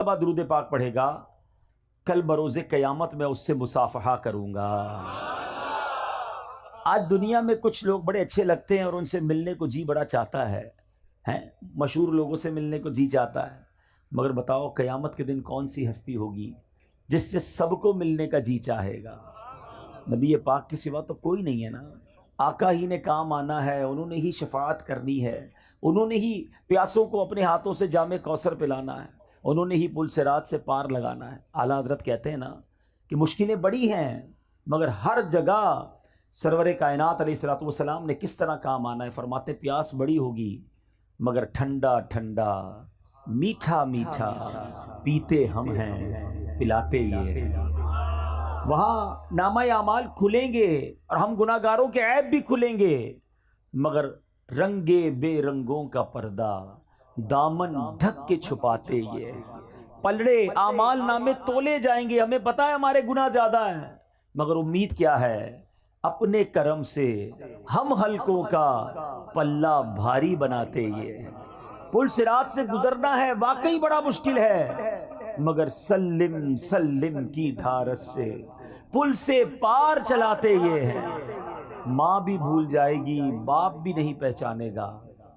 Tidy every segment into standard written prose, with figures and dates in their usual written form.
مرتبہ درود پاک پڑھے گا کل بروز قیامت میں اس سے مصافحہ کروں گا۔ آج دنیا میں کچھ لوگ بڑے اچھے لگتے ہیں اور ان سے ملنے کو جی بڑا چاہتا ہے، مشہور لوگوں سے ملنے کو جی چاہتا ہے، مگر بتاؤ قیامت کے دن کون سی ہستی ہوگی جس سے سب کو ملنے کا جی چاہے گا؟ نبی پاک کے سوا تو کوئی نہیں ہے نا۔ آقا ہی نے کام آنا ہے، انہوں نے ہی شفاعت کرنی ہے، انہوں نے ہی پیاسوں کو اپنے ہاتھوں سے جام کوثر پلانا ہے، انہوں نے ہی پل صراط سے پار لگانا ہے۔ اعلیٰ حضرت کہتے ہیں نا کہ مشکلیں بڑی ہیں مگر ہر جگہ سرور کائنات علیہ الصلوۃ والسلام نے کس طرح کام آنا ہے۔ فرماتے پیاس بڑی ہوگی مگر ٹھنڈا ٹھنڈا میٹھا میٹھا پیتے ہم ہیں پلاتے یہ ہیں۔ وہاں نامہ اعمال کھلیں گے اور ہم گناہ گاروں کے عیب بھی کھلیں گے، مگر رنگے بے رنگوں کا پردہ دامن ڈھک کے چھپاتے یہ پلڑے اعمال نامے تولے جائیں گے۔ ہمیں پتہ ہے ہمارے گناہ زیادہ ہیں مگر امید کیا ہے؟ اپنے کرم سے ہم حلقوں کا پلہ بھاری بناتے یہ۔ پل صراط سے گزرنا ہے واقعی بڑا مشکل ہے مگر سلم سلم کی دھارس سے پل سے پار چلاتے یہ ہیں۔ ماں بھی بھول جائے گی باپ بھی نہیں پہچانے گا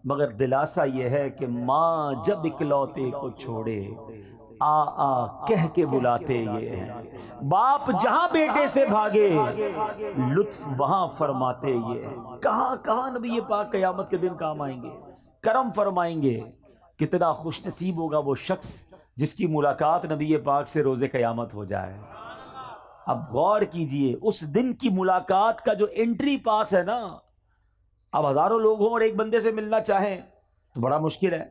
مگر دلاسا یہ ہے کہ ماں جب اکلوتے کو چھوڑے آ آ کہہ کے بلاتے یہ ہیں۔ باپ جہاں بیٹے سے بھاگے لطف وہاں فرماتے یہ ہیں۔ کہاں کہاں نبی پاک قیامت کے دن کام آئیں گے، کرم فرمائیں گے۔ کتنا خوش نصیب ہوگا وہ شخص جس کی ملاقات نبی پاک سے روز قیامت ہو جائے۔ اب غور کیجئے اس دن کی ملاقات کا جو انٹری پاس ہے نا، اب ہزاروں لوگ ہوں اور ایک بندے سے ملنا چاہیں تو بڑا مشکل ہے،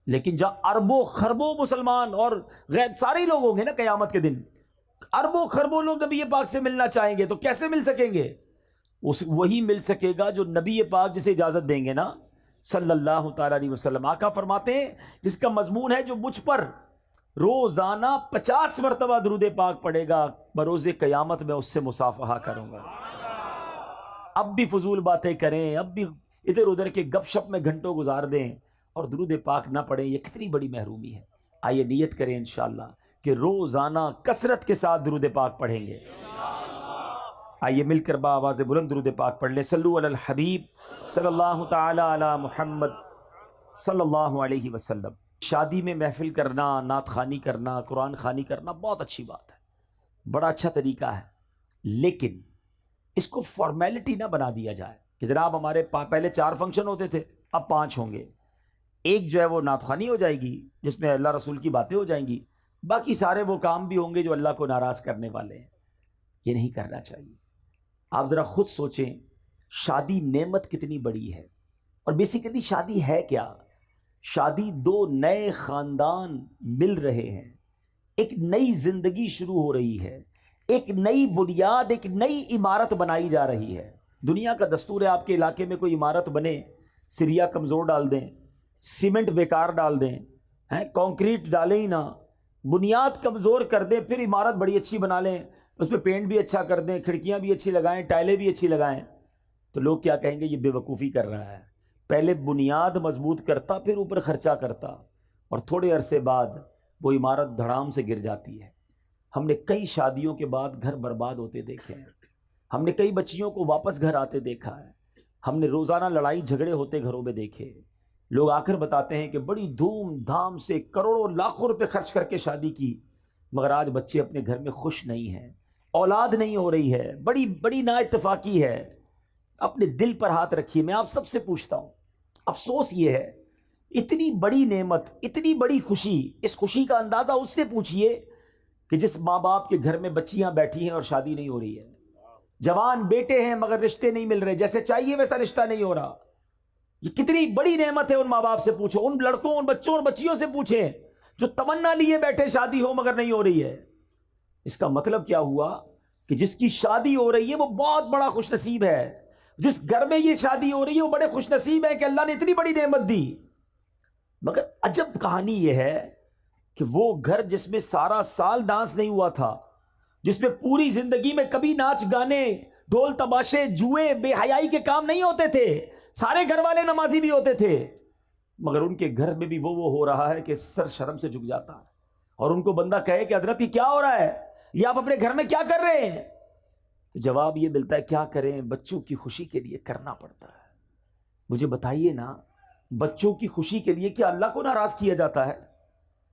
لیکن جہاں اربوں خربوں مسلمان اور غیر سارے لوگ ہوں گے نا قیامت کے دن، اربوں خربوں لوگ نبی پاک سے ملنا چاہیں گے تو کیسے مل سکیں گے؟ وہی مل سکے گا جو نبی پاک جسے اجازت دیں گے نا صلی اللہ تعالی علیہ وسلم۔ آقا فرماتے ہیں جس کا مضمون ہے جو مجھ پر روزانہ 50 مرتبہ درود پاک پڑھے گا بروز قیامت میں اس سے مصافحہ کروں گا۔ اب بھی فضول باتیں کریں، اب بھی ادھر ادھر کے گپ شپ میں گھنٹوں گزار دیں اور درود پاک نہ پڑھیں، یہ کتنی بڑی محرومی ہے۔ آئیے نیت کریں انشاءاللہ کہ روزانہ کثرت کے ساتھ درود پاک پڑھیں گے۔ آئیے مل کر بآواز بلند درود پاک پڑھ لیں۔ صلو علی الحبیب صلی اللہ تعالی علی محمد صلی اللہ علیہ وسلم۔ شادی میں محفل کرنا، نعت خوانی کرنا، قرآن خوانی کرنا بہت اچھی بات ہے، بڑا اچھا طریقہ ہے، لیکن اس کو فارمیلٹی نہ بنا دیا جائے کہ جناب ہمارے پہلے 4 فنکشن ہوتے تھے اب 5 ہوں گے۔ ایک جو ہے وہ نعت خوانی ہو جائے گی جس میں اللہ رسول کی باتیں ہو جائیں گی، باقی سارے وہ کام بھی ہوں گے جو اللہ کو ناراض کرنے والے ہیں۔ یہ نہیں کرنا چاہیے۔ آپ ذرا خود سوچیں شادی نعمت کتنی بڑی ہے، اور بیسیکلی شادی ہے کیا؟ شادی 2 نئے خاندان مل رہے ہیں، ایک نئی زندگی شروع ہو رہی ہے، ایک نئی بنیاد، ایک نئی عمارت بنائی جا رہی ہے۔ دنیا کا دستور ہے آپ کے علاقے میں کوئی عمارت بنے، سریا کمزور ڈال دیں، سیمنٹ بیکار ڈال دیں، کنکریٹ ڈالیں ہی نہ، بنیاد کمزور کر دیں، پھر عمارت بڑی اچھی بنا لیں، اس پہ پینٹ بھی اچھا کر دیں، کھڑکیاں بھی اچھی لگائیں، ٹائلیں بھی اچھی لگائیں، تو لوگ کیا کہیں گے؟ یہ بے وقوفی کر رہا ہے۔ پہلے بنیاد مضبوط کرتا پھر اوپر خرچہ کرتا، اور تھوڑے عرصے بعد وہ عمارت دھڑام سے گر جاتی ہے۔ ہم نے کئی شادیوں کے بعد گھر برباد ہوتے دیکھے ہیں، ہم نے کئی بچیوں کو واپس گھر آتے دیکھا ہے، ہم نے روزانہ لڑائی جھگڑے ہوتے گھروں میں دیکھے۔ لوگ آ کر بتاتے ہیں کہ بڑی دھوم دھام سے کروڑوں لاکھوں روپے خرچ کر کے شادی کی، مگر آج بچے اپنے گھر میں خوش نہیں ہیں، اولاد نہیں ہو رہی ہے، بڑی بڑی نا اتفاقی ہے۔ اپنے دل پر ہاتھ رکھیے، میں آپ سب سے پوچھتا ہوں، افسوس یہ ہے اتنی بڑی نعمت، اتنی بڑی خوشی، اس خوشی کا اندازہ اس سے پوچھئے کہ جس ماں باپ کے گھر میں بچیاں بیٹھی ہیں اور شادی نہیں ہو رہی ہے، جوان بیٹے ہیں مگر رشتے نہیں مل رہے، جیسے چاہیے ویسا رشتہ نہیں ہو رہا۔ یہ کتنی بڑی نعمت ہے، ان ماں باپ سے پوچھو، ان لڑکوں، ان بچوں اور بچیوں سے پوچھیں جو تمنا لیے بیٹھے شادی ہو مگر نہیں ہو رہی ہے۔ اس کا مطلب کیا ہوا کہ جس کی شادی ہو رہی ہے وہ بہت بڑا خوش نصیب ہے، جس گھر میں یہ شادی ہو رہی ہے وہ بڑے خوش نصیب ہے کہ اللہ نے اتنی بڑی نعمت دی۔ مگر عجب کہانی یہ ہے کہ وہ گھر جس میں سارا سال ڈانس نہیں ہوا تھا، جس میں پوری زندگی میں کبھی ناچ گانے، ڈھول تماشے، جوئے، بے حیائی کے کام نہیں ہوتے تھے، سارے گھر والے نمازی بھی ہوتے تھے، مگر ان کے گھر میں بھی وہ ہو رہا ہے کہ سر شرم سے جھک جاتا ہے۔ اور ان کو بندہ کہے کہ حضرت یہ کیا ہو رہا ہے، یہ آپ اپنے گھر میں کیا کر رہے ہیں، تو جواب یہ ملتا ہے کیا کریں، بچوں کی خوشی کے لیے کرنا پڑتا ہے۔ مجھے بتائیے نا، بچوں کی خوشی کے لیے کیا اللہ کو ناراض کیا جاتا ہے؟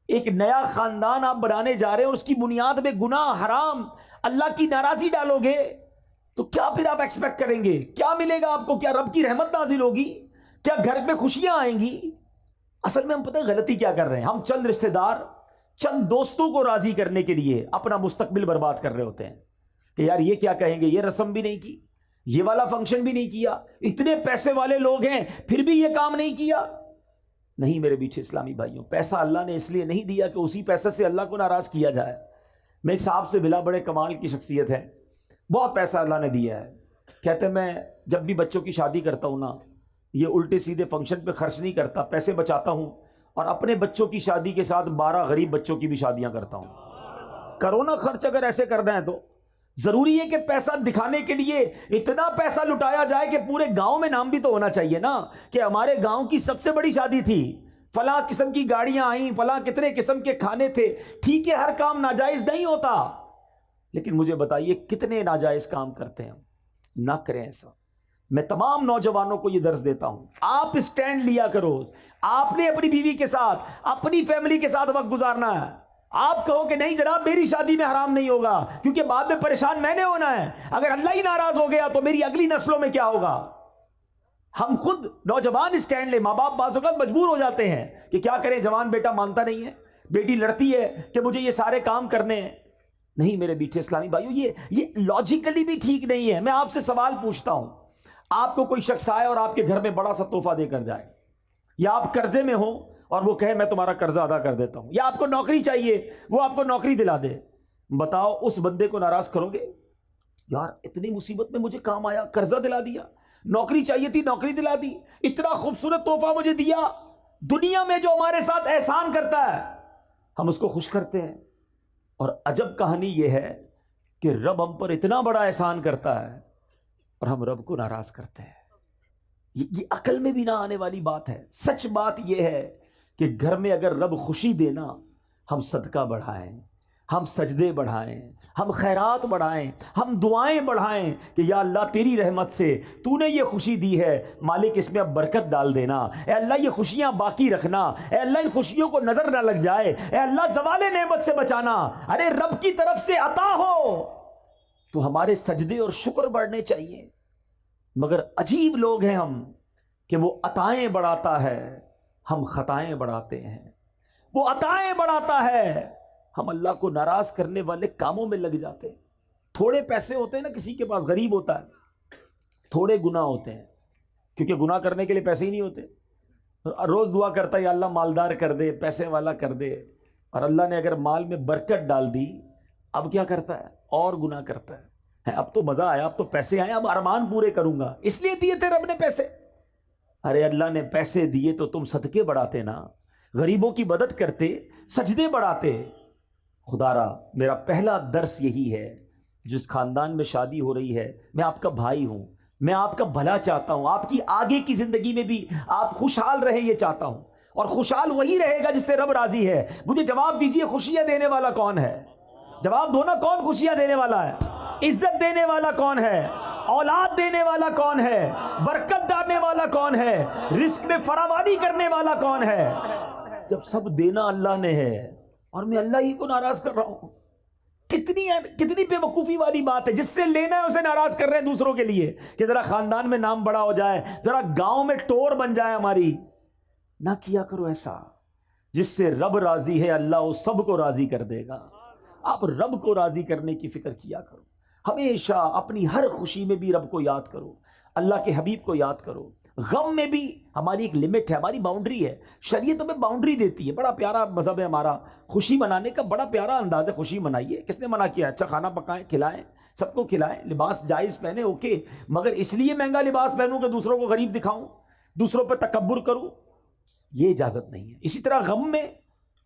ایک نیا خاندان آپ بنانے جا رہے ہیں اور اس کی بنیاد میں گناہ، حرام، اللہ کی ناراضی ڈالو گے تو کیا پھر آپ ایکسپیکٹ کریں گے؟ کیا ملے گا آپ کو؟ کیا رب کی رحمت نازل ہوگی؟ کیا گھر پہ خوشیاں آئیں گی؟ اصل میں ہم پتہ ہے غلطی کیا کر رہے ہیں، ہم چند رشتہ دار، چند دوستوں کو راضی کرنے کے لیے اپنا مستقبل برباد کر رہے ہوتے ہیں کہ یار یہ کیا کہیں گے، یہ رسم بھی نہیں کی، یہ والا فنکشن بھی نہیں کیا، اتنے پیسے والے لوگ ہیں پھر بھی یہ کام نہیں کیا۔ نہیں میرے بیٹھے اسلامی بھائیوں، پیسہ اللہ نے اس لیے نہیں دیا کہ اسی پیسے سے اللہ کو ناراض کیا جائے۔ میں ایک صاحب سے ملا، بڑے کمال کی شخصیت ہے، بہت پیسہ اللہ نے دیا ہے، کہتے ہیں میں جب بھی بچوں کی شادی کرتا ہوں نا، یہ الٹے سیدھے فنکشن پہ خرچ نہیں کرتا، پیسے بچاتا ہوں اور اپنے بچوں کی شادی کے ساتھ 12 غریب بچوں کی بھی شادیاں کرتا ہوں۔ کرو نا خرچ، اگر ایسے کرنا ہے تو ضروری ہے کہ پیسہ دکھانے کے لیے اتنا پیسہ لٹایا جائے کہ پورے گاؤں میں نام بھی تو ہونا چاہیے نا کہ ہمارے گاؤں کی سب سے بڑی شادی تھی، فلاں قسم کی گاڑیاں آئیں، فلاں کتنے قسم کے کھانے تھے۔ ٹھیک ہے ہر کام ناجائز نہیں ہوتا، لیکن مجھے بتائیے کتنے ناجائز کام کرتے ہیں؟ نہ کریں ایسا۔ میں تمام نوجوانوں کو یہ درس دیتا ہوں، آپ اسٹینڈ لیا کرو۔ آپ نے اپنی بیوی کے ساتھ، اپنی فیملی کے ساتھ وقت گزارنا ہے۔ آپ کہو کہ نہیں جناب میری شادی میں حرام نہیں ہوگا کیونکہ بعد میں پریشان میں نے ہونا ہے، اگر اللہ ہی ناراض ہو گیا تو میری اگلی نسلوں میں کیا ہوگا؟ ہم خود نوجوان اسٹینڈ لیں۔ ماں باپ بعض اوقات مجبور ہو جاتے ہیں کہ کیا کریں، جوان بیٹا مانتا نہیں ہے، بیٹی لڑتی ہے کہ مجھے یہ سارے کام کرنے ہیں۔ نہیں میرے بیٹھے اسلامی بھائیوں، یہ لاجیکلی بھی ٹھیک نہیں ہے۔ میں آپ سے سوال پوچھتا ہوں، آپ کو کوئی شخص آئے اور آپ کے گھر میں بڑا سا تحفہ دے کر جائے، یا آپ قرضے میں ہوں اور وہ کہے میں تمہارا قرضہ ادا کر دیتا ہوں، یا آپ کو نوکری چاہیے وہ آپ کو نوکری دلا دے، بتاؤ اس بندے کو ناراض کرو گے؟ یار اتنی مصیبت میں مجھے کام آیا، قرضہ دلا دیا، نوکری چاہیے تھی نوکری دلا دی، اتنا خوبصورت تحفہ مجھے دیا۔ دنیا میں جو ہمارے ساتھ احسان کرتا ہے ہم اس کو خوش کرتے ہیں، اور عجب کہانی یہ ہے کہ رب ہم پر اتنا بڑا احسان کرتا ہے اور ہم رب کو ناراض کرتے ہیں۔ یہ عقل میں بھی نہ آنے والی بات ہے۔ سچ بات یہ ہے کہ گھر میں اگر رب خوشی دینا، ہم صدقہ بڑھائیں، ہم سجدے بڑھائیں، ہم خیرات بڑھائیں، ہم دعائیں بڑھائیں کہ یا اللہ تیری رحمت سے تو نے یہ خوشی دی ہے، مالک اس میں اب برکت ڈال دینا، اے اللہ یہ خوشیاں باقی رکھنا، اے اللہ ان خوشیوں کو نظر نہ لگ جائے، اے اللہ زوال نعمت سے بچانا۔ ارے رب کی طرف سے عطا ہو تو ہمارے سجدے اور شکر بڑھنے چاہیے، مگر عجیب لوگ ہیں ہم کہ وہ عطائیں بڑھاتا ہے، ہم خطائیں بڑھاتے ہیں۔ وہ عطائیں بڑھاتا ہے، ہم اللہ کو ناراض کرنے والے کاموں میں لگ جاتے ہیں۔ تھوڑے پیسے ہوتے ہیں نا، کسی کے پاس غریب ہوتا ہے، تھوڑے گناہ ہوتے ہیں کیونکہ گناہ کرنے کے لیے پیسے ہی نہیں ہوتے، روز دعا کرتا ہے یا اللہ مالدار کر دے، پیسے والا کر دے، اور اللہ نے اگر مال میں برکت ڈال دی اب کیا کرتا ہے؟ اور گناہ کرتا ہے۔ اب تو مزہ آیا، اب تو پیسے آئے، اب ارمان پورے کروں گا، اس لیے دیے تھے رب نے پیسے۔ ارے اللہ نے پیسے دیے تو تم صدقے بڑھاتے نا، غریبوں کی مدد کرتے، سجدے بڑھاتے۔ خدا را میرا پہلا درس یہی ہے، جس خاندان میں شادی ہو رہی ہے، میں آپ کا بھائی ہوں، میں آپ کا بھلا چاہتا ہوں، آپ کی آگے کی زندگی میں بھی آپ خوشحال رہے یہ چاہتا ہوں، اور خوشحال وہی رہے گا جس سے رب راضی ہے۔ مجھے جواب دیجئے خوشیاں دینے والا کون ہے؟ جواب دو نا، کون خوشیاں دینے والا ہے؟ عزت دینے والا کون ہے؟ اولاد دینے والا کون ہے؟ برکت ڈالنے والا کون ہے؟ رزق میں فراوانی کرنے والا کون ہے؟ جب سب دینا اللہ نے ہے اور میں اللہ ہی کو ناراض کر رہا ہوں، کتنی بے وقوفی والی بات ہے۔ جس سے لینا ہے اسے ناراض کر رہے ہیں دوسروں کے لیے کہ ذرا خاندان میں نام بڑا ہو جائے، ذرا گاؤں میں ٹور بن جائے ہماری۔ نہ کیا کرو ایسا، جس سے رب راضی ہے اللہ اس سب کو راضی کر دے گا۔ آپ رب کو راضی کرنے کی فکر کیا کرو، ہمیشہ اپنی ہر خوشی میں بھی رب کو یاد کرو، اللہ کے حبیب کو یاد کرو۔ غم میں بھی ہماری ایک لمٹ ہے، ہماری باؤنڈری ہے، شریعت ہمیں باؤنڈری دیتی ہے۔ بڑا پیارا مذہب ہے ہمارا، خوشی منانے کا بڑا پیارا انداز ہے۔ خوشی منائیے، کس نے منع کیا؟ اچھا کھانا پکائیں، کھلائیں، سب کو کھلائیں، لباس جائز پہنے، اوکے، مگر اس لیے مہنگا لباس پہنوں کہ دوسروں کو غریب دکھاؤں، دوسروں پہ تکبر کروں، یہ اجازت نہیں ہے۔ اسی طرح غم میں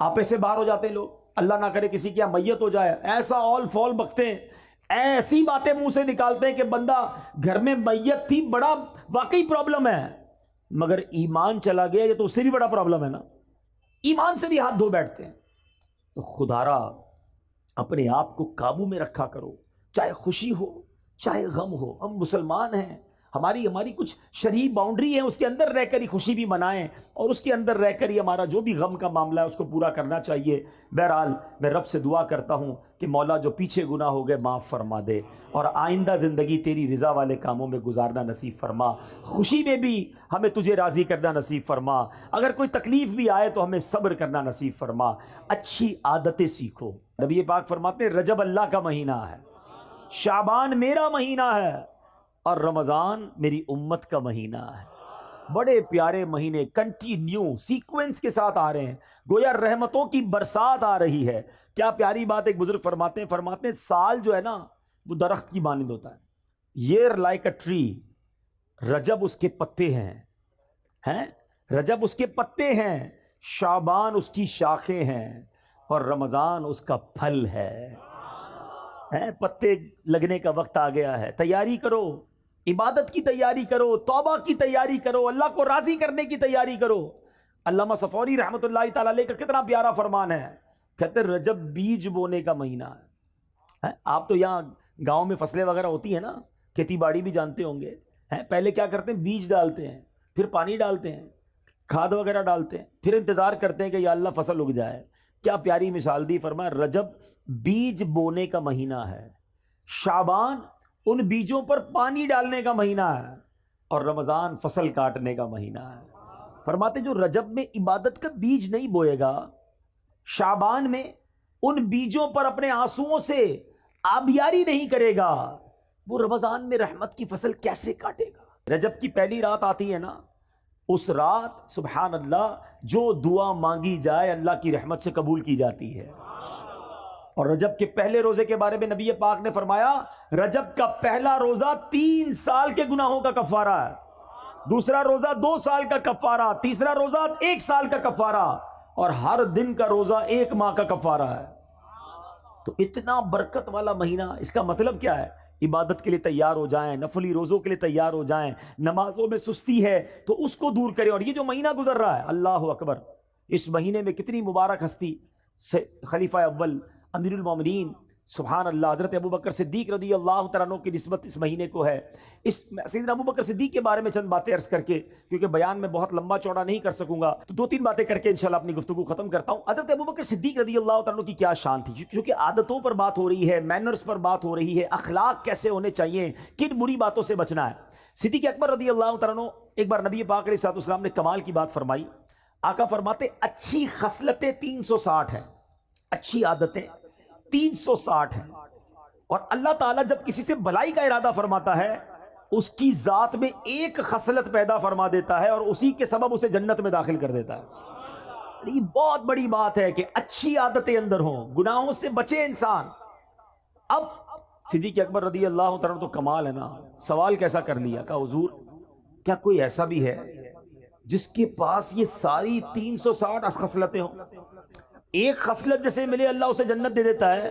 آپے سے باہر ہو جاتے ہیں لوگ، اللہ نہ کرے کسی کی یہاں میت ہو جائے، ایسا اول فول بکتے ہیں، ایسی باتیں منہ سے نکالتے ہیں کہ بندہ گھر میں میت تھی، بڑا واقعی پرابلم ہے، مگر ایمان چلا گیا یہ تو اس سے بھی بڑا پرابلم ہے نا۔ ایمان سے بھی ہاتھ دھو بیٹھتے ہیں۔ تو خدارا اپنے آپ کو قابو میں رکھا کرو، چاہے خوشی ہو چاہے غم ہو. ہم مسلمان ہیں، ہماری کچھ شرعی باؤنڈری ہے، اس کے اندر رہ کر ہی خوشی بھی منائیں اور اس کے اندر رہ کر ہی ہمارا جو بھی غم کا معاملہ ہے اس کو پورا کرنا چاہیے. بہرحال میں رب سے دعا کرتا ہوں کہ مولا جو پیچھے گناہ ہو گئے معاف فرما دے اور آئندہ زندگی تیری رضا والے کاموں میں گزارنا نصیب فرما. خوشی میں بھی ہمیں تجھے راضی کرنا نصیب فرما، اگر کوئی تکلیف بھی آئے تو ہمیں صبر کرنا نصیب فرما. اچھی عادتیں سیکھو. نبی پاک فرماتے ہیں رجب اللہ کا مہینہ ہے، شعبان میرا مہینہ ہے اور رمضان میری امت کا مہینہ ہے. بڑے پیارے مہینے کنٹینیو سیکوینس کے ساتھ آ رہے ہیں، گویا رحمتوں کی برسات آ رہی ہے. کیا پیاری بات ایک بزرگ فرماتے ہیں سال جو ہے نا وہ درخت کی مانند ہوتا ہے. year like a tree، رجب اس کے پتے ہیں، رجب اس کے پتے ہیں، شعبان اس کی شاخیں ہیں اور رمضان اس کا پھل ہے. پتے لگنے کا وقت آ گیا ہے، تیاری کرو، عبادت کی تیاری کرو، توبہ کی تیاری کرو، اللہ کو راضی کرنے کی تیاری کرو. علامہ صفوری رحمۃ اللہ تعالی علیہ کا کتنا پیارا فرمان ہے، کہتے ہیں رجب بیج بونے کا مہینہ ہے. آپ تو یہاں گاؤں میں فصلیں وغیرہ ہوتی ہیں نا، کھیتی باڑی بھی جانتے ہوں گے. پہلے کیا کرتے ہیں، بیج ڈالتے ہیں، پھر پانی ڈالتے ہیں، کھاد وغیرہ ڈالتے ہیں، پھر انتظار کرتے ہیں کہ یا اللہ فصل اگ جائے. کیا پیاری مثال دی، فرمایا رجب بیج بونے کا مہینہ ہے، شعبان ان بیجوں پر پانی ڈالنے کا مہینہ ہے اور رمضان فصل کاٹنے کا مہینہ ہے. فرماتے جو رجب میں عبادت کا بیج نہیں بوئے گا، شعبان میں ان بیجوں پر اپنے آنسوؤں سے آبیاری نہیں کرے گا، وہ رمضان میں رحمت کی فصل کیسے کاٹے گا؟ رجب کی پہلی رات آتی ہے نا، اس رات سبحان اللہ جو دعا مانگی جائے اللہ کی رحمت سے قبول کی جاتی ہے. اور رجب کے پہلے روزے کے بارے میں نبی پاک نے فرمایا رجب کا پہلا روزہ 3 سال کے گناہوں کا کفارہ ہے، دوسرا روزہ 2 سال کا کفارہ، تیسرا روزہ 1 سال کا کفارہ اور ہر دن کا روزہ 1 ماہ کا کفارہ ہے. تو اتنا برکت والا مہینہ، اس کا مطلب کیا ہے؟ عبادت کے لیے تیار ہو جائیں، نفلی روزوں کے لیے تیار ہو جائیں، نمازوں میں سستی ہے تو اس کو دور کریں. اور یہ جو مہینہ گزر رہا ہے، اللہ اکبر، اس مہینے میں کتنی مبارک ہستی، خلیفہ اول امیر المومنین سبحان اللہ حضرت ابوبکر صدیق رضی اللہ تعالیٰ عنہ کی نسبت اس مہینے کو ہے. اس سیدنا ابوبکر صدیق کے بارے میں چند باتیں عرض کر کے، کیونکہ بیان میں بہت لمبا چوڑا نہیں کر سکوں گا، تو 2-3 باتیں کر کے انشاءاللہ اپنی گفتگو ختم کرتا ہوں. حضرت ابوبکر صدیق رضی اللہ تعالیٰ عنہ کی کیا شان تھی، کیونکہ عادتوں پر بات ہو رہی ہے، مینرز پر بات ہو رہی ہے، اخلاق کیسے ہونے چاہیے، کن بری باتوں سے بچنا ہے. صدیق اکبر رضی اللہ تعالیٰ عنہ ایک بار نبی پاک علیہ الصلوۃ والسلام نے کمال کی بات فرمائی. آقا فرماتے اچھی خصلتیں 360 ہیں، اچھی عادتیں 360 ہیں، اور اللہ تعالیٰ جب کسی سے بلائی کا ارادہ فرماتا ہے اس کی ذات میں ایک خصلت پیدا فرما دیتا ہے اور اسی کے سبب اسے جنت میں داخل کر دیتا ہے. یہ بہت بڑی بات ہے کہ اچھی عادتیں اندر ہوں، گناہوں سے بچے انسان. اب صدیق اکبر رضی اللہ تعالیٰ تو کمال ہے نا، سوال کیسا کر لیا، کہا حضور کیا کوئی ایسا بھی ہے جس کے پاس یہ ساری 360 خصلتیں ہوں؟ ایک خصلت جیسے ملے اللہ اسے جنت دے دیتا ہے.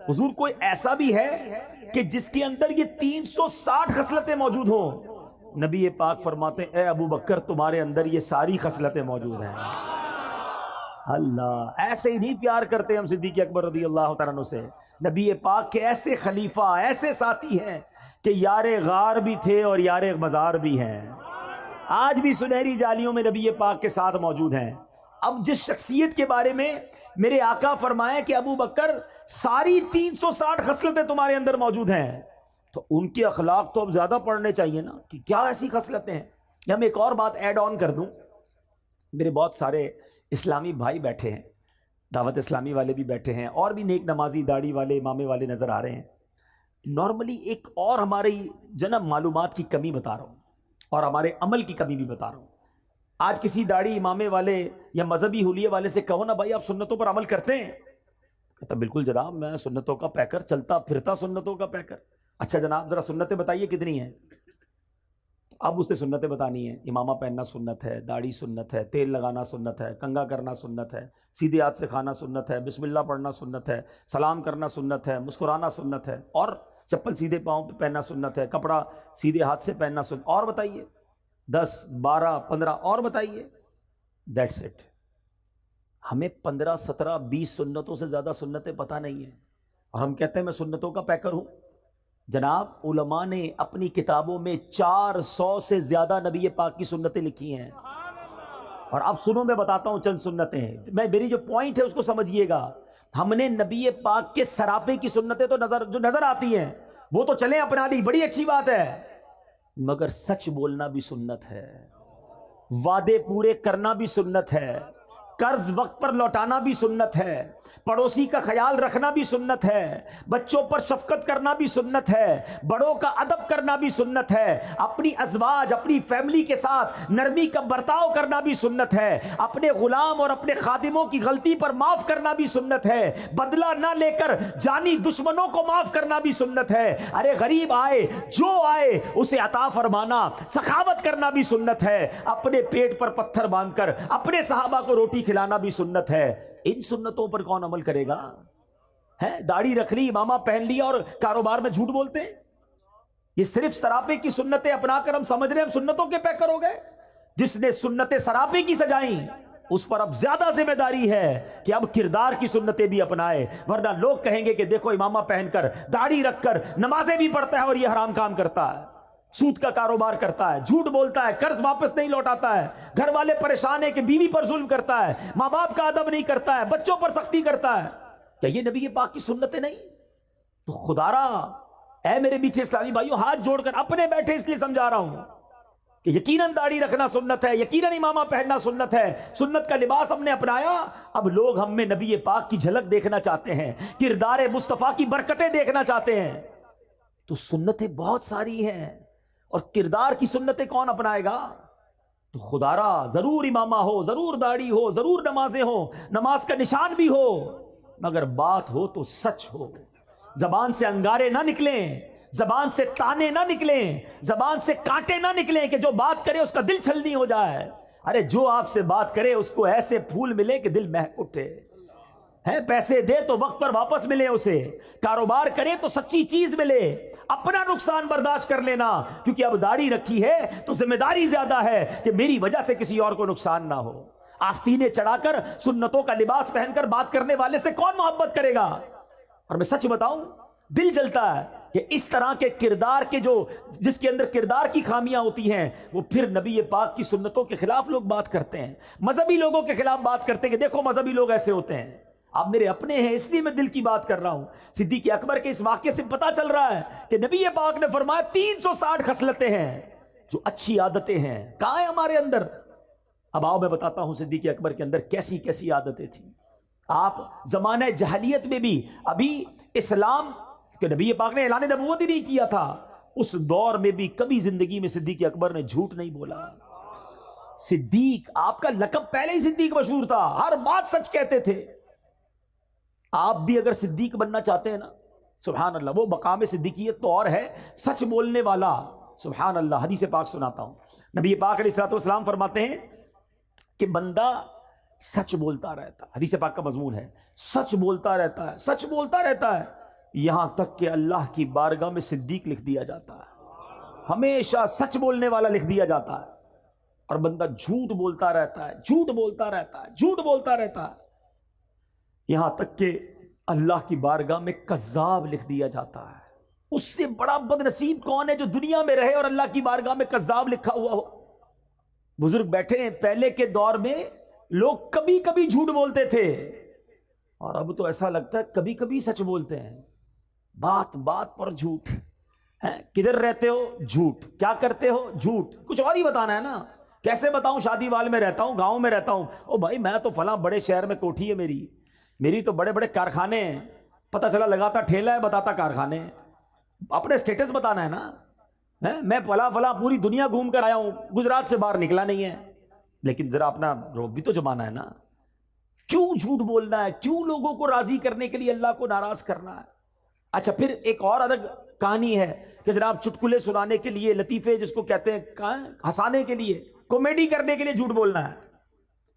حضور کوئی ایسا بھی ہے کہ جس کے اندر یہ 360 خصلتیں موجود ہوں؟ نبی پاک فرماتے ہیں اے ابو بکر تمہارے اندر یہ ساری خصلتیں موجود ہیں. اللہ، ایسے ہی نہیں پیار کرتے ہم صدیق اکبر رضی اللہ تعالیٰ عنہ سے. نبی پاک کے ایسے خلیفہ، ایسے ساتھی ہیں کہ یار غار بھی تھے اور یار مزار بھی ہیں، آج بھی سنہری جالیوں میں نبی پاک کے ساتھ موجود ہیں. اب جس شخصیت کے بارے میں میرے آقا فرمائے کہ ابو بکر ساری 360 خصلتیں تمہارے اندر موجود ہیں، تو ان کے اخلاق تو اب زیادہ پڑھنے چاہیے نا کہ کیا ایسی خصلتیں ہیں. یا میں ایک اور بات ایڈ آن کر دوں، میرے بہت سارے اسلامی بھائی بیٹھے ہیں، دعوت اسلامی والے بھی بیٹھے ہیں، اور بھی نیک نمازی داڑھی والے امامے والے نظر آ رہے ہیں. نارملی ایک اور ہماری جناب معلومات کی کمی بتا رہا ہوں اور ہمارے عمل کی کمی بھی بتا رہا ہوں. آج کسی داڑھی امامے والے یا مذہبی حلیے والے سے کہو نا بھائی آپ سنتوں پر عمل کرتے ہیں، کہتا بالکل جناب میں سنتوں کا پیکر، چلتا پھرتا سنتوں کا پیکر. اچھا جناب ذرا سنتیں بتائیے کتنی ہیں؟ اب اس نے سنتیں بتانی ہیں. امامہ پہننا سنت ہے، داڑھی سنت ہے، تیل لگانا سنت ہے، کنگھا کرنا سنت ہے، سیدھے ہاتھ سے کھانا سنت ہے، بسم اللہ پڑھنا سنت ہے، سلام کرنا سنت ہے، مسکرانا سنت ہے، اور چپل سیدھے پاؤں پہ پہننا سنت ہے، کپڑا سیدھے ہاتھ سے پہننا سنت. اور بتائیے 10 12 15 اور بتائیے. That's it. ہمیں 15 17 20 سنتوں سے زیادہ سنتیں پتہ نہیں ہیں، اور ہم کہتے ہیں میں سنتوں کا پیکر ہوں۔ جناب علماء نے اپنی کتابوں میں 400 سے زیادہ نبی پاک کی سنتیں لکھی ہیں، اور اب سنو میں بتاتا ہوں چند سنتیں، میری جو پوائنٹ ہے اس کو سمجھیے گا۔ ہم نے نبی پاک کے سراپے کی سنتیں تو جو نظر آتی ہیں وہ تو چلیں اپنا لی، بڑی اچھی بات ہے، مگر سچ بولنا بھی سنت ہے، وعدے پورے کرنا بھی سنت ہے، قرض وقت پر لوٹانا بھی سنت ہے، پڑوسی کا خیال رکھنا بھی سنت ہے، بچوں پر شفقت کرنا بھی سنت ہے، بڑوں کا ادب کرنا بھی سنت ہے، اپنی ازواج اپنی فیملی کے ساتھ نرمی کا برتاؤ کرنا بھی سنت ہے، اپنے غلام اور اپنے خادموں کی غلطی پر معاف کرنا بھی سنت ہے، بدلہ نہ لے کر جانی دشمنوں کو معاف کرنا بھی سنت ہے، ارے غریب آئے جو آئے اسے عطا فرمانا، سخاوت کرنا بھی سنت ہے، اپنے پیٹ پر پتھر باندھ کر اپنے صحابہ کو روٹی کھلانا بھی سنت ہے۔ ان سنتوں پر کون عمل کرے گا؟ ہے داڑھی رکھ لی، امامہ پہن لیا اور کاروبار میں جھوٹ بولتے ہیں؟ یہ صرف سراپے کی سنتیں اپنا کر ہم سمجھ رہے ہیں ہم سنتوں کے پیکر ہو گئے۔ جس نے سنتیں سراپے کی سجائیں اس پر اب زیادہ ذمہ داری ہے کہ اب کردار کی سنتیں بھی اپنائے، ورنہ لوگ کہیں گے کہ دیکھو امامہ پہن کر داڑھی رکھ کر نمازیں بھی پڑھتا ہے اور یہ حرام کام کرتا ہے، سود کا کاروبار کرتا ہے، جھوٹ بولتا ہے، قرض واپس نہیں لوٹاتا ہے، گھر والے پریشان ہیں کہ بیوی پر ظلم کرتا ہے، ماں باپ کا ادب نہیں کرتا ہے، بچوں پر سختی کرتا ہے۔ کیا یہ نبی پاک کی سنتیں نہیں؟ تو خدا را اے میرے میٹھے اسلامی بھائیوں، ہاتھ جوڑ کر اپنے بیٹھے اس لیے سمجھا رہا ہوں کہ یقیناً داڑھی رکھنا سنت ہے، یقیناً امامہ پہننا سنت ہے، سنت کا لباس ہم نے اپنایا، اب لوگ ہم میں نبی پاک کی جھلک دیکھنا چاہتے ہیں، کردار مصطفیٰ کی برکتیں دیکھنا چاہتے ہیں۔ تو سنتیں بہت ساری ہیں، اور کردار کی سنتیں کون اپنائے گا؟ تو خدا را ضرور امامہ ہو، ضرور داڑھی ہو، ضرور نمازیں ہو، نماز کا نشان بھی ہو، مگر بات ہو تو سچ ہو، زبان سے انگارے نہ نکلیں، زبان سے تانے نہ نکلیں، زبان سے کانٹے نہ نکلیں کہ جو بات کرے اس کا دل چھلنی ہو جائے۔ ارے جو آپ سے بات کرے اس کو ایسے پھول ملے کہ دل مہک اٹھے، ہے پیسے دے تو وقت پر واپس ملے، اسے کاروبار کرے تو سچی چیز ملے، اپنا نقصان برداشت کر لینا، کیونکہ اب داڑھی رکھی ہے تو ذمہ داری زیادہ ہے کہ میری وجہ سے کسی اور کو نقصان نہ ہو۔ آستینے چڑھا کر سنتوں کا لباس پہن کر بات کرنے والے سے کون محبت کرے گا؟ اور میں سچ بتاؤں دل جلتا ہے کہ اس طرح کے کردار کے جس کے اندر کردار کی خامیاں ہوتی ہیں وہ پھر نبی پاک کی سنتوں کے خلاف لوگ بات کرتے ہیں، مذہبی لوگوں کے خلاف بات کرتے ہیں کہ دیکھو مذہبی لوگ ایسے ہوتے ہیں۔ آپ میرے اپنے ہیں اس لیے میں دل کی بات کر رہا ہوں۔ صدیق اکبر کے اس واقعے سے پتا چل رہا ہے کہ نبی پاک نے فرمایا 360 خصلتیں ہیں جو اچھی عادتیں ہیں، کہاں ہیں ہمارے اندر؟ اب آؤ میں بتاتا ہوں صدیق اکبر کے اندر کیسی کیسی عادتیں تھیں۔ آپ زمانہ جہلیت میں بھی، ابھی اسلام کہ نبی پاک نے اعلان نبوت ہی نہیں کیا تھا، اس دور میں بھی کبھی زندگی میں صدیق اکبر نے جھوٹ نہیں بولا۔ صدیق، آپ کا لقب پہلے ہی صدیق مشہور تھا، ہر بات سچ کہتے تھے۔ آپ بھی اگر صدیق بننا چاہتے ہیں نا، سبحان اللہ، وہ مقام صدیقیت تو اور ہے، سچ بولنے والا، سبحان اللہ۔ حدیث پاک سناتا ہوں، نبی پاک علیہ الصلوۃ والسلام فرماتے ہیں کہ بندہ سچ بولتا رہتا ہے، حدیث پاک کا مضمون ہے، سچ بولتا رہتا ہے، سچ بولتا رہتا ہے، یہاں تک کہ اللہ کی بارگاہ میں صدیق لکھ دیا جاتا ہے، ہمیشہ سچ بولنے والا لکھ دیا جاتا ہے۔ اور بندہ جھوٹ بولتا رہتا ہے، جھوٹ بولتا رہتا ہے، جھوٹ بولتا رہتا ہے، یہاں تک کہ اللہ کی بارگاہ میں کذاب لکھ دیا جاتا ہے۔ اس سے بڑا بد نصیب کون ہے جو دنیا میں رہے اور اللہ کی بارگاہ میں کذاب لکھا ہوا ہو؟ بزرگ بیٹھے ہیں، پہلے کے دور میں لوگ کبھی کبھی جھوٹ بولتے تھے، اور اب تو ایسا لگتا ہے کبھی کبھی سچ بولتے ہیں، بات بات پر جھوٹ۔ کدھر رہتے ہو؟ جھوٹ۔ کیا کرتے ہو؟ جھوٹ۔ کچھ اور ہی بتانا ہے نا، کیسے بتاؤں شادی وال میں رہتا ہوں، گاؤں میں رہتا ہوں، او بھائی میں تو فلاں بڑے شہر میں کوٹھی ہے میری تو بڑے بڑے کارخانے ہیں، پتہ چلا لگاتا ٹھیلا ہے بتاتا کارخانے ہیں، اپنے سٹیٹس بتانا ہے نا، میں فلاں پوری دنیا گھوم کر آیا ہوں، گجرات سے باہر نکلا نہیں ہے، لیکن ذرا اپنا روب بھی تو جمانا ہے نا۔ کیوں جھوٹ بولنا ہے؟ کیوں لوگوں کو راضی کرنے کے لیے اللہ کو ناراض کرنا ہے؟ اچھا پھر ایک اور الگ کہانی ہے کہ جناب چٹکلے سنانے کے لیے، لطیفے جس کو کہتے ہیں، ہنسانے کے لیے، کامیڈی کرنے کے لیے جھوٹ بولنا ہے۔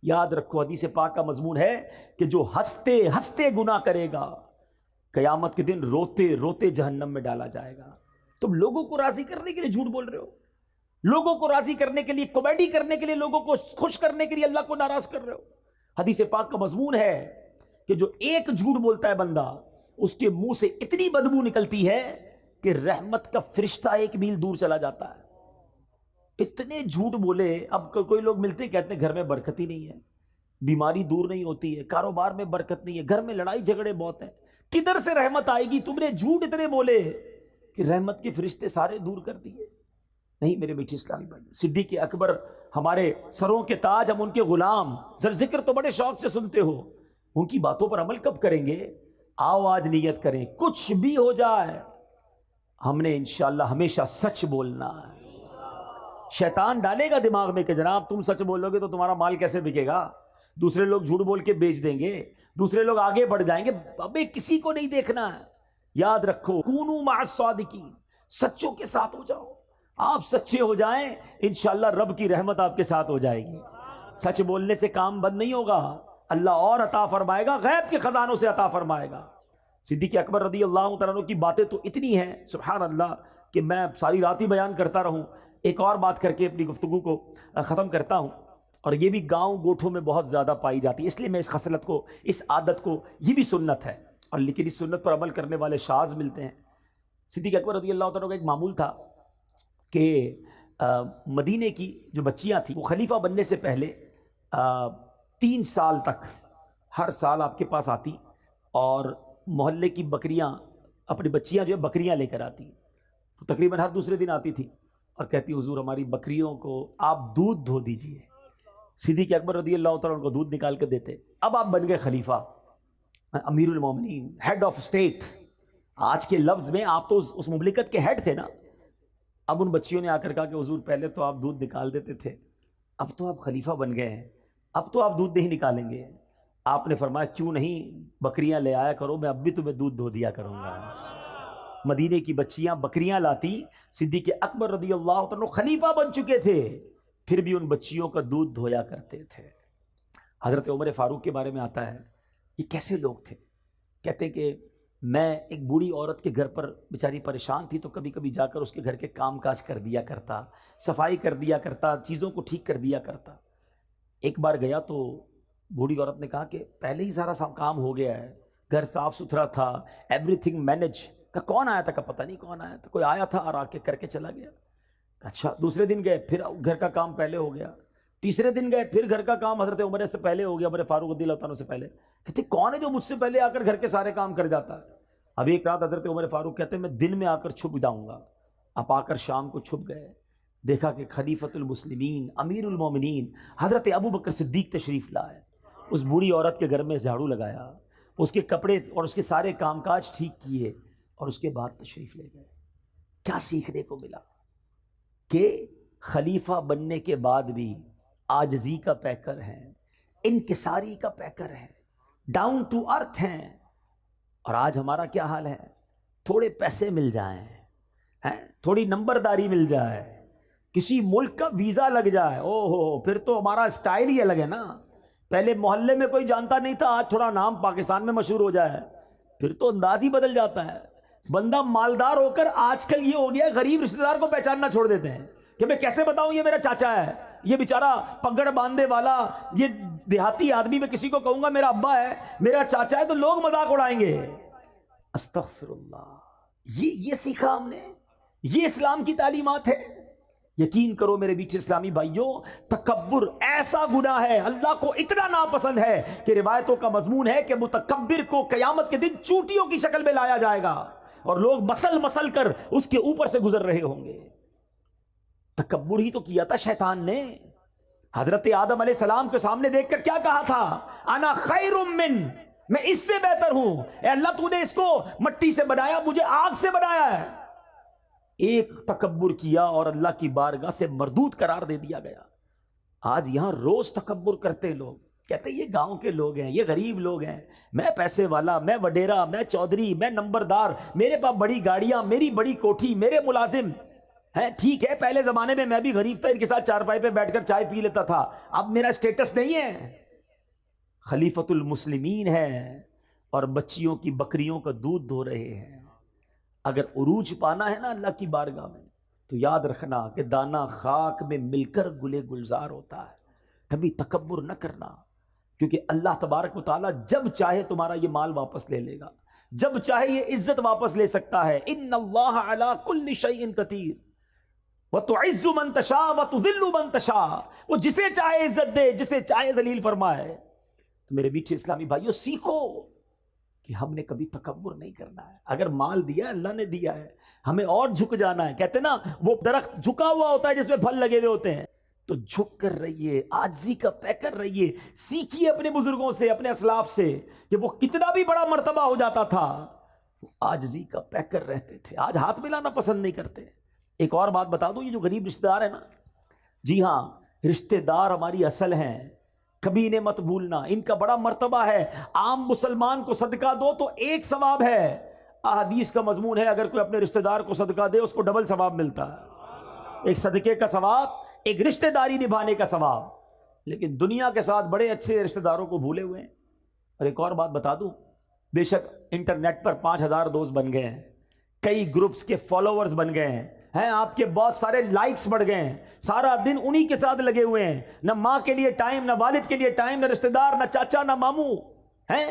یاد رکھو حدیث پاک کا مضمون ہے کہ جو ہنستے ہنستے گناہ کرے گا قیامت کے دن روتے روتے جہنم میں ڈالا جائے گا۔ تم لوگوں کو راضی کرنے کے لیے جھوٹ بول رہے ہو، لوگوں کو راضی کرنے کے لیے، کامیڈی کرنے کے لیے، لوگوں کو خوش کرنے کے لیے اللہ کو ناراض کر رہے ہو۔ حدیث پاک کا مضمون ہے کہ جو ایک جھوٹ بولتا ہے بندہ، اس کے منہ سے اتنی بدبو نکلتی ہے کہ رحمت کا فرشتہ 1 میل دور چلا جاتا ہے۔ اتنے جھوٹ بولے۔ اب کوئی لوگ ملتے کہتے ہیں گھر میں برکت ہی نہیں ہے، بیماری دور نہیں ہوتی ہے، کاروبار میں برکت نہیں ہے، گھر میں لڑائی جھگڑے بہت ہیں، کدھر سے رحمت آئے گی؟ تم نے جھوٹ اتنے بولے کہ رحمت کے فرشتے سارے دور کر دیے۔ نہیں میرے میٹھے اسلامی بھائی، صدیق اکبر ہمارے سروں کے تاج، ہم ان کے غلام، ذکر تو بڑے شوق سے سنتے ہو، ان کی باتوں پر عمل کب کریں گے؟ آؤ آج نیت کریں، کچھ بھی ہو جائے ہم نے انشاءاللہ ہمیشہ سچ بولنا ہے۔ شیطان ڈالے گا دماغ میں کہ جناب تم سچ بولو گے تو تمہارا مال کیسے بکے گا، دوسرے لوگ جھوٹ بول کے بیچ دیں گے، دوسرے لوگ آگے بڑھ جائیں گے۔ ابے کسی کو نہیں دیکھنا ہے، یاد رکھو کونوا مع الصادقین، سچوں کے ساتھ ہو جاؤ۔ آپ سچے ہو جائیں انشاءاللہ رب کی رحمت آپ کے ساتھ ہو جائے گی۔ سچ بولنے سے کام بند نہیں ہوگا، اللہ اور عطا فرمائے گا، غیب کے خزانوں سے عطا فرمائے گا۔ صدیق اکبر رضی اللہ تعالیٰ عنہ کی باتیں تو اتنی ہیں سبحان اللہ کہ میں ساری رات ہی بیان کرتا رہوں۔ ایک اور بات کر کے اپنی گفتگو کو ختم کرتا ہوں، اور یہ بھی گاؤں گوٹھوں میں بہت زیادہ پائی جاتی ہے، اس لیے میں اس خصلت کو، اس عادت کو، یہ بھی سنت ہے اور لیکن اس سنت پر عمل کرنے والے شاذ ملتے ہیں۔ صدیق اکبر رضی اللہ تعالیٰ کا ایک معمول تھا کہ مدینے کی جو بچیاں تھیں وہ خلیفہ بننے سے پہلے 3 سال تک ہر سال آپ کے پاس آتی اور محلے کی بکریاں، اپنی بچیاں جو ہے بکریاں لے کر آتی، تو تقریباً ہر دوسرے دن آتی تھی اور کہتی حضور ہماری بکریوں کو آپ دودھ دھو دیجئے۔ صدیق اکبر رضی اللہ تعالیٰ عنہ کو دودھ نکال کے دیتے۔ اب آپ بن گئے خلیفہ، امیر المومنین، ہیڈ آف اسٹیٹ، آج کے لفظ میں آپ تو اس مملکت کے ہیڈ تھے نا۔ اب ان بچیوں نے آ کر کہا کہ حضور پہلے تو آپ دودھ نکال دیتے تھے، اب تو آپ خلیفہ بن گئے ہیں، اب تو آپ دودھ نہیں نکالیں گے۔ آپ نے فرمایا کیوں نہیں، بکریاں لے آیا کرو، میں اب بھی تمہیں دودھ دھو دیا کروں گا۔ مدینے کی بچیاں بکریاں لاتی، صدیق اکبر رضی اللہ عنہ خلیفہ بن چکے تھے، پھر بھی ان بچیوں کا دودھ دھویا کرتے تھے۔ حضرت عمر فاروق کے بارے میں آتا ہے، یہ کیسے لوگ تھے؟ کہتے کہ میں ایک بوڑھی عورت کے گھر پر بیچاری پریشان تھی تو کبھی کبھی جا کر اس کے گھر کے کام کاج کر دیا کرتا، صفائی کر دیا کرتا، چیزوں کو ٹھیک کر دیا کرتا۔ ایک بار گیا تو بوڑھی عورت نے کہا کہ پہلے ہی سارا کام ہو گیا ہے، گھر صاف ستھرا تھا، ایوری تھنگ مینج۔ کہ کون آیا تھا؟ کہ پتہ نہیں کون آیا تھا، کوئی آیا تھا اور آ کے کر کے چلا گیا۔ اچھا، دوسرے دن گئے پھر گھر کا کام پہلے ہو گیا، تیسرے دن گئے پھر گھر کا کام حضرت عمر سے پہلے ہو گیا، عمر فاروق رضی اللہ عنہ سے پہلے۔ کہتے کون ہے جو مجھ سے پہلے آ کر گھر کے سارے کام کر جاتا ہے؟ اب ایک رات حضرت عمر فاروق کہتے ہیں میں دن میں آ کر چھپ جاؤں گا۔ اب آ کر شام کو چھپ گئے، دیکھا کہ خلیفۃ المسلمین امیر المومنین حضرت ابو بکر صدیق تشریف لائے۔ اس بوڑھی عورت کے گھر میں جھاڑو لگایا، اس کے کپڑے اور اس کے سارے کام کاج ٹھیک کیے اور اس کے بعد تشریف لے گئے۔ کیا سیکھنے کو ملا؟ کہ خلیفہ بننے کے بعد بھی عاجزی کا پیکر ہیں، انکساری کا پیکر ہیں، ڈاؤن ٹو ارتھ ہیں۔ اور آج ہمارا کیا حال ہے؟ تھوڑے پیسے مل جائیں، تھوڑی نمبرداری مل جائے، کسی ملک کا ویزا لگ جائے، او ہو پھر تو ہمارا اسٹائل ہی الگ ہے نا۔ پہلے محلے میں کوئی جانتا نہیں تھا، آج تھوڑا نام پاکستان میں مشہور ہو جائے پھر تو انداز ہی بدل جاتا ہے۔ بندہ مالدار ہو کر آج کل یہ ہو گیا غریب رشتہ دار کو پہچاننا چھوڑ دیتے ہیں کہ میں کیسے بتاؤں یہ میرا چاچا ہے، یہ بیچارہ پگڑ باندھے والا، یہ دیہاتی آدمی، میں کسی کو کہوں گا میرا ابا ہے، میرا چاچا ہے تو لوگ مذاق اڑائیں گے۔ استغفر اللہ، یہ سیکھا ہم نے، یہ اسلام کی تعلیمات ہے۔ یقین کرو میرے بیچ اسلامی بھائیوں، تکبر ایسا گناہ ہے، اللہ کو اتنا ناپسند ہے کہ روایتوں کا مضمون ہے کہ متکبر کو قیامت کے دن چوٹیوں کی شکل میں لایا جائے گا اور لوگ مسل مسل کر اس کے اوپر سے گزر رہے ہوں گے۔ تکبر ہی تو کیا تھا شیطان نے۔ حضرت آدم علیہ السلام کے سامنے دیکھ کر کیا کہا تھا؟ انا خیر من، میں اس سے بہتر ہوں، اے اللہ تو نے اس کو مٹی سے بنایا، مجھے آگ سے بنایا ہے۔ ایک تکبر کیا اور اللہ کی بارگاہ سے مردود قرار دے دیا گیا۔ آج یہاں روز تکبر کرتے لوگ، کہتے یہ گاؤں کے لوگ ہیں، یہ غریب لوگ ہیں، میں پیسے والا، میں وڈیرا، میں چودھری، میں نمبردار، میرے پاس بڑی گاڑیاں، میری بڑی کوٹھی، میرے ملازم ہیں۔ ٹھیک ہے پہلے زمانے میں میں بھی غریب تھا، ان کے ساتھ چارپائی پہ بیٹھ کر چائے پی لیتا تھا، اب میرا سٹیٹس نہیں ہے۔ خلیفۃ المسلمین ہے اور بچیوں کی بکریوں کا دودھ دھو رہے ہیں۔ اگر عروج پانا ہے نا اللہ کی بارگاہ میں تو یاد رکھنا کہ دانا خاک میں مل کر گلے گلزار ہوتا ہے۔ کبھی تکبر نہ کرنا، کیونکہ اللہ تبارک و تعالیٰ جب چاہے تمہارا یہ مال واپس لے لے گا، جب چاہے یہ عزت واپس لے سکتا ہے. ان اللہ علی کل شیء قدیر وتعز من تشاء وتذل من تشاء. وہ جسے چاہے عزت دے، جسے چاہے ذلیل فرمائے. تو میرے میٹھے اسلامی بھائیو، سیکھو کہ ہم نے کبھی تکبر نہیں کرنا ہے. اگر مال دیا اللہ نے دیا ہے، ہمیں اور جھک جانا ہے. کہتے نا وہ درخت جھکا ہوا ہوتا ہے جس میں پھل لگے ہوئے ہوتے ہیں. تو جھک کر رہیے، عاجزی کا پیکر رہیے. سیکھیے اپنے بزرگوں سے، اپنے اسلاف سے کہ وہ کتنا بھی بڑا مرتبہ ہو جاتا تھا وہ عاجزی کا پیکر رہتے تھے. آج ہاتھ ملانا پسند نہیں کرتے. ایک اور بات بتا دوں، یہ جو غریب رشتہ دار ہیں نا، جی ہاں، رشتہ دار ہماری اصل ہیں، کبھی انہیں مت بھولنا. ان کا بڑا مرتبہ ہے. عام مسلمان کو صدقہ دو تو ایک ثواب ہے. احادیث کا مضمون ہے اگر کوئی اپنے رشتہ دار کو صدقہ دے اس کو ڈبل ثواب ملتا ہے. ایک صدقے کا ثواب، ایک رشتہ داری نبھانے کا ثواب. لیکن دنیا کے ساتھ بڑے اچھے رشتہ داروں کو بھولے ہوئے ہیں. اور ایک اور بات بتا دوں، بے شک انٹرنیٹ پر 5000 دوست بن گئے ہیں، کئی گروپس کے فالوورز بن گئے ہیں، آپ کے بہت سارے لائکس بڑھ گئے ہیں، سارا دن انہی کے ساتھ لگے ہوئے ہیں. نہ ماں کے لیے ٹائم، نہ والد کے لیے ٹائم، نہ رشتہ دار، نہ چاچا، نہ ماموں ہیں.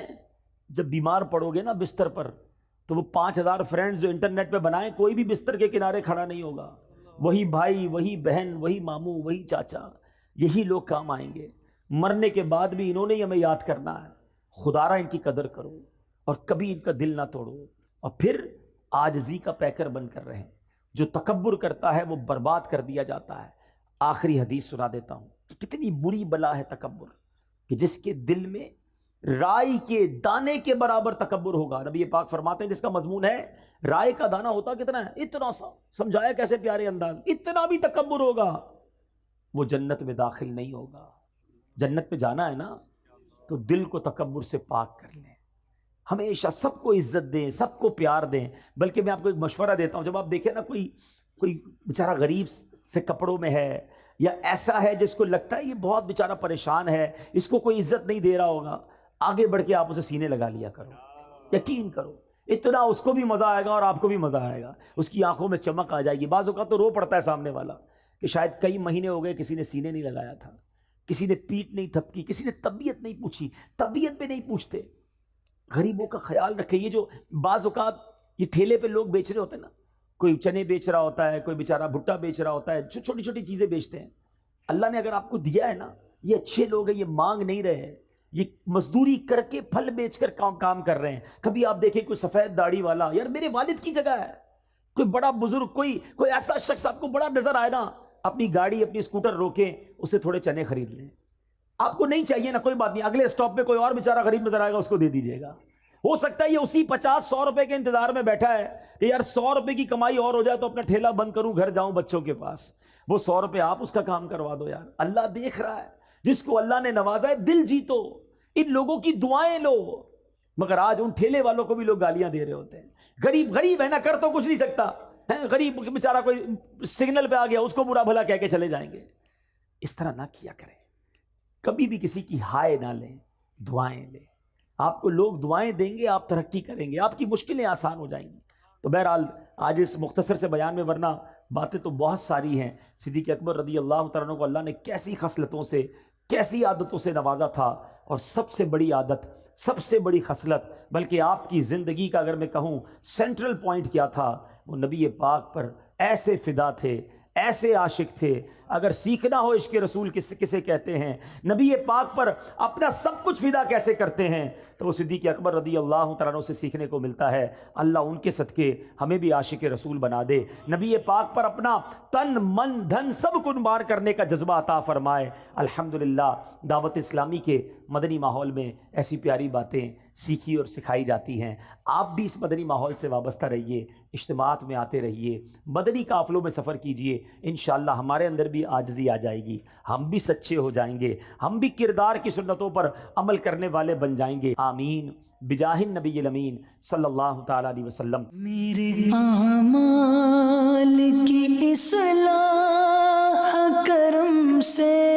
جب بیمار پڑو گے نا بستر پر، تو وہ 5000 فرینڈز جو انٹرنیٹ پہ بنائیں، کوئی بھی بستر کے کنارے کھڑا نہیں ہوگا. وہی بھائی، وہی بہن، وہی ماموں، وہی چاچا، یہی لوگ کام آئیں گے. مرنے کے بعد بھی انہوں نے ہی ہمیں یاد کرنا ہے. خدا را ان کی قدر کرو اور کبھی ان کا دل نہ توڑو. اور پھر عاجزی کا پیکر بن کر رہیں. جو تکبر کرتا ہے وہ برباد کر دیا جاتا ہے. آخری حدیث سنا دیتا ہوں کہ کتنی بری بلا ہے تکبر، کہ جس کے دل میں رائی کے دانے کے برابر تکبر ہوگا. نبی پاک فرماتے ہیں جس کا مضمون ہے رائے کا دانہ ہوتا کتنا ہے، اتنا سا. سمجھایا کیسے پیارے انداز، اتنا بھی تکبر ہوگا وہ جنت میں داخل نہیں ہوگا. جنت میں جانا ہے نا تو دل کو تکبر سے پاک کر لیں. ہمیشہ سب کو عزت دیں، سب کو پیار دیں. بلکہ میں آپ کو ایک مشورہ دیتا ہوں، جب آپ دیکھیں نا کوئی بیچارہ غریب سے کپڑوں میں ہے، یا ایسا ہے جس کو لگتا ہے یہ بہت بیچارہ پریشان ہے، اس کو کوئی عزت نہیں دے رہا ہوگا، آگے بڑھ کے آپ اسے سینے لگا لیا کرو. یقین کرو اتنا اس کو بھی مزہ آئے گا اور آپ کو بھی مزہ آئے گا. اس کی آنکھوں میں چمک آ جائے گی. بعض اوقات تو رو پڑتا ہے سامنے والا کہ شاید کئی مہینے ہو گئے کسی نے سینے نہیں لگایا تھا، کسی نے پیٹ نہیں تھپکی، کسی نے طبیعت نہیں پوچھی. طبیعت پہ نہیں پوچھتے. غریبوں کا خیال رکھے. یہ جو بعض اوقات یہ ٹھیلے پہ لوگ بیچ رہے ہوتے ہیں نا، کوئی چنے بیچ رہا ہوتا ہے، کوئی بیچارہ بھٹا بیچ رہا ہوتا ہے، جو چھوٹی چھوٹی چیزیں بیچتے ہیں. اللہ نے اگر آپ کو دیا ہے نا، یہ اچھے لوگ ہیں، یہ مانگ نہیں رہے، یہ مزدوری کر کے پھل بیچ کر کام کر رہے ہیں. کبھی آپ دیکھیں کوئی سفید داڑھی والا، یار میرے والد کی جگہ ہے، کوئی بڑا بزرگ، کوئی ایسا شخص آپ کو بڑا نظر آئے نا، اپنی گاڑی، اپنی اسکوٹر روکیں، اسے تھوڑے چنے خرید لیں. آپ کو نہیں چاہیے نا، کوئی بات نہیں، اگلے اسٹاپ پہ کوئی اور بیچارہ غریب نظر آئے گا، اس کو دے دیجیے گا. ہو سکتا ہے یہ اسی 50-100 روپے کے انتظار میں بیٹھا ہے کہ یار 100 روپے کی کمائی اور ہو جائے تو اپنا ٹھیلا بند کروں، گھر جاؤں بچوں کے پاس. وہ 100 روپے آپ اس کا کام کروا دو. یار اللہ دیکھ رہا ہے. جس کو اللہ نے نوازا ہے دل جیتو، ان لوگوں کی دعائیں لو. مگر آج ان ٹھیلے والوں کو بھی لوگ گالیاں دے رہے ہوتے ہیں. غریب ہے نا، کر تو کچھ نہیں سکتا. غریب بیچارہ کوئی سگنل پہ آ گیا، اس کو برا بھلا کہہ کے چلے جائیں گے. اس طرح نہ کیا کریں. کبھی بھی کسی کی ہائے نہ لیں، دعائیں لیں. آپ کو لوگ دعائیں دیں گے، آپ ترقی کریں گے، آپ کی مشکلیں آسان ہو جائیں گی. تو بہرحال آج اس مختصر سے بیان میں، ورنہ باتیں تو بہت ساری ہیں. صدیق اکبر رضی اللہ تعالیٰ عنہ کو اللہ نے کیسی خصلتوں سے، کیسی عادتوں سے نوازا تھا. اور سب سے بڑی عادت، سب سے بڑی خصلت، بلکہ آپ کی زندگی کا اگر میں کہوں سینٹرل پوائنٹ کیا تھا، وہ نبی پاک پر ایسے فدا تھے، ایسے عاشق تھے. اگر سیکھنا ہو عشق رسول کسے کہتے ہیں، نبی پاک پر اپنا سب کچھ فدا کیسے کرتے ہیں، تو وہ صدیق اکبر رضی اللہ تعالیٰ عنہ سے سیکھنے کو ملتا ہے. اللہ ان کے صدقے ہمیں بھی عاشق رسول بنا دے. نبی پاک پر اپنا تن من دھن سب قربان کرنے کا جذبہ عطا فرمائے. الحمدللہ دعوت اسلامی کے مدنی ماحول میں ایسی پیاری باتیں سیکھی اور سکھائی جاتی ہیں. آپ بھی اس مدنی ماحول سے وابستہ رہیے، اجتماعات میں آتے رہیے، مدنی قافلوں میں سفر کیجئے. انشاءاللہ ہمارے اندر بھی عاجزی آ جائے گی، ہم بھی سچے ہو جائیں گے، ہم بھی کردار کی سنتوں پر عمل کرنے والے بن جائیں گے. آمین بجاہ النبی الامین صلی اللہ تعالیٰ علیہ وسلم. میرے اعمال کی اصلاح کرم سے